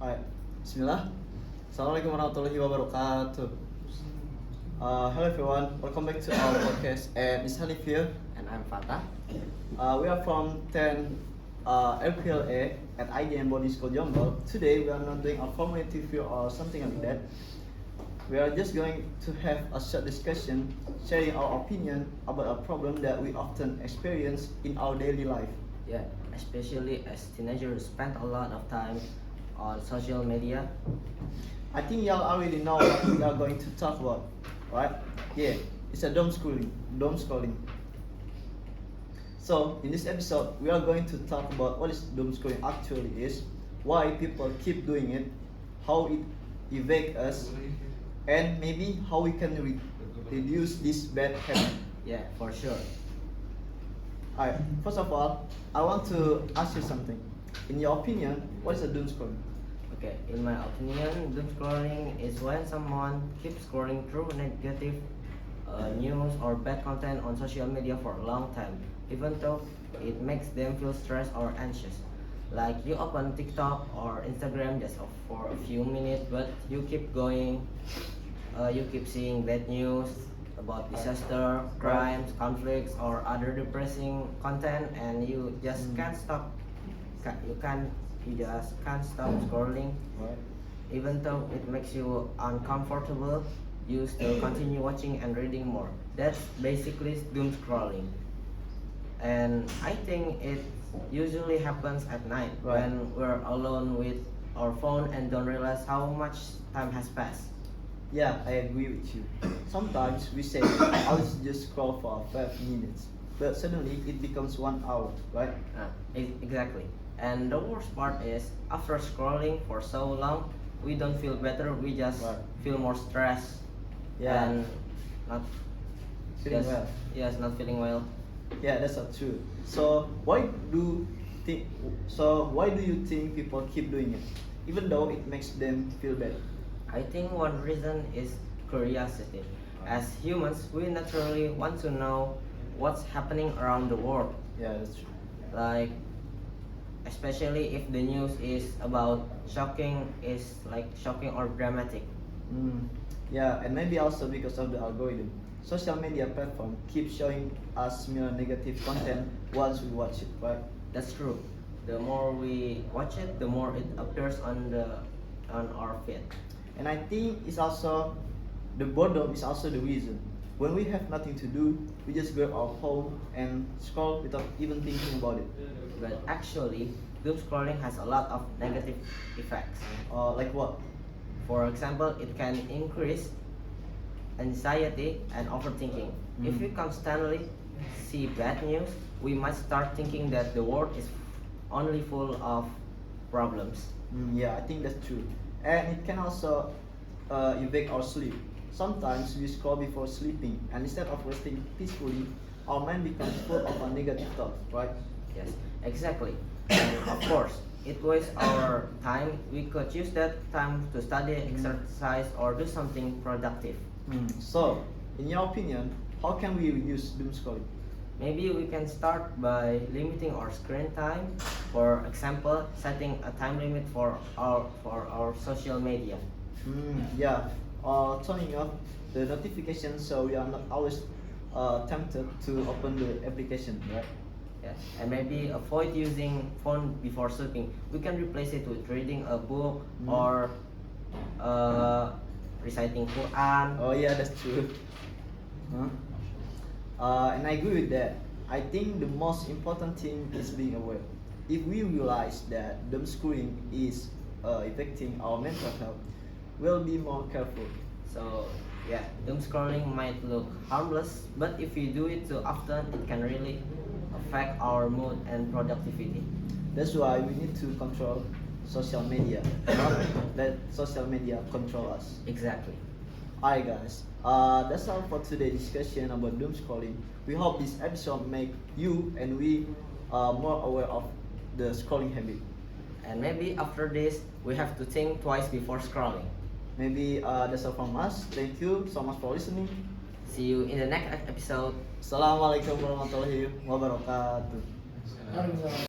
Hai, Bismillah. Assalamualaikum warahmatullahi wabarakatuh. Hello everyone, welcome back to our podcast. And it's Hanif here. And I'm Fatah. We are from 10 LPLA at IDN Body School Jombang. Today we are not doing a formative review or something like that. We are just going to have a short discussion, sharing our opinion about a problem that we often experience in our daily life. Yeah, especially as teenagers spend a lot of time on social media. I think y'all already know what we are going to talk about, right? Yeah, it's a doom scrolling. So in this episode, we are going to talk about what is doom scrolling actually is, why people keep doing it, how it affects us, and maybe how we can reduce this bad habit. Yeah, for sure. Alright, first of all, I want to ask you something. In your opinion, what is a doom scrolling? Okay, in my opinion, doom scrolling is when someone keeps scrolling through negative news or bad content on social media for a long time, even though it makes them feel stressed or anxious. Like you open TikTok or Instagram just for a few minutes, but you keep going, you keep seeing bad news about disaster, crimes, conflicts, or other depressing content, and you just can't stop. You just can't stop scrolling. Right. Even though it makes you uncomfortable, you still continue watching and reading more. That's basically doom scrolling. And I think it usually happens at night Right. when we're alone with our phone and don't realize how much time has passed. Yeah, I agree with you. Sometimes we say, I'll just scroll for 5 minutes, but suddenly it becomes 1 hour, right? Exactly. And the worst part is, after scrolling for so long, we don't feel better. We just Right. feel more stressed Yeah. and not Feeling yes, well. yes, not feeling well. Yeah, that's not true. So think? Why do you think people keep doing it, even though it makes them feel bad? I think one reason is curiosity. As humans, we naturally want to know what's happening around the world. Yeah, that's true. Like, especially if the news is about shocking or dramatic. Yeah, and maybe also because of the algorithm. Social media platform keep showing us more negative content once we watch it, right? That's true. The more we watch it, the more it appears on our feed. And I think it's also the boredom is also the reason. When we have nothing to do, we just grab our phone and scroll without even thinking about it. But actually, doom scrolling has a lot of negative effects. Like what? For example, it can increase anxiety and overthinking. If we constantly see bad news, we might start thinking that the world is only full of problems. Yeah, I think that's true. And it can also affect our sleep. Sometimes we scroll before sleeping, and instead of resting peacefully, our mind becomes full of negative thoughts, right? Yes, exactly. And of course, it wastes our time. We could use that time to study, exercise, or do something productive. So, in your opinion, how can we reduce doom scrolling? Maybe we can start by limiting our screen time. For example, setting a time limit for our social media. Yeah, or turning off the notification so we are not always tempted to open the application, right? Yes, and maybe avoid using phone before sleeping. We can replace it with reading a book or reciting Quran. Oh yeah, that's true. Huh? And I agree with that. I think the most important thing is being aware. If we realize that doom scrolling is affecting our mental health, we'll be more careful. So yeah, doom scrolling might look harmless, but if we do it too often, it can really affect our mood and productivity. That's why we need to control social media, not let social media control us. Exactly. Alright guys, that's all for today's discussion about doom scrolling. We hope this episode make you and we more aware of the scrolling habit. And maybe after this, we have to think twice before scrolling. Maybe that's all from us. Thank you so much for listening. See you in the next episode. Assalamualaikum warahmatullahi wabarakatuh.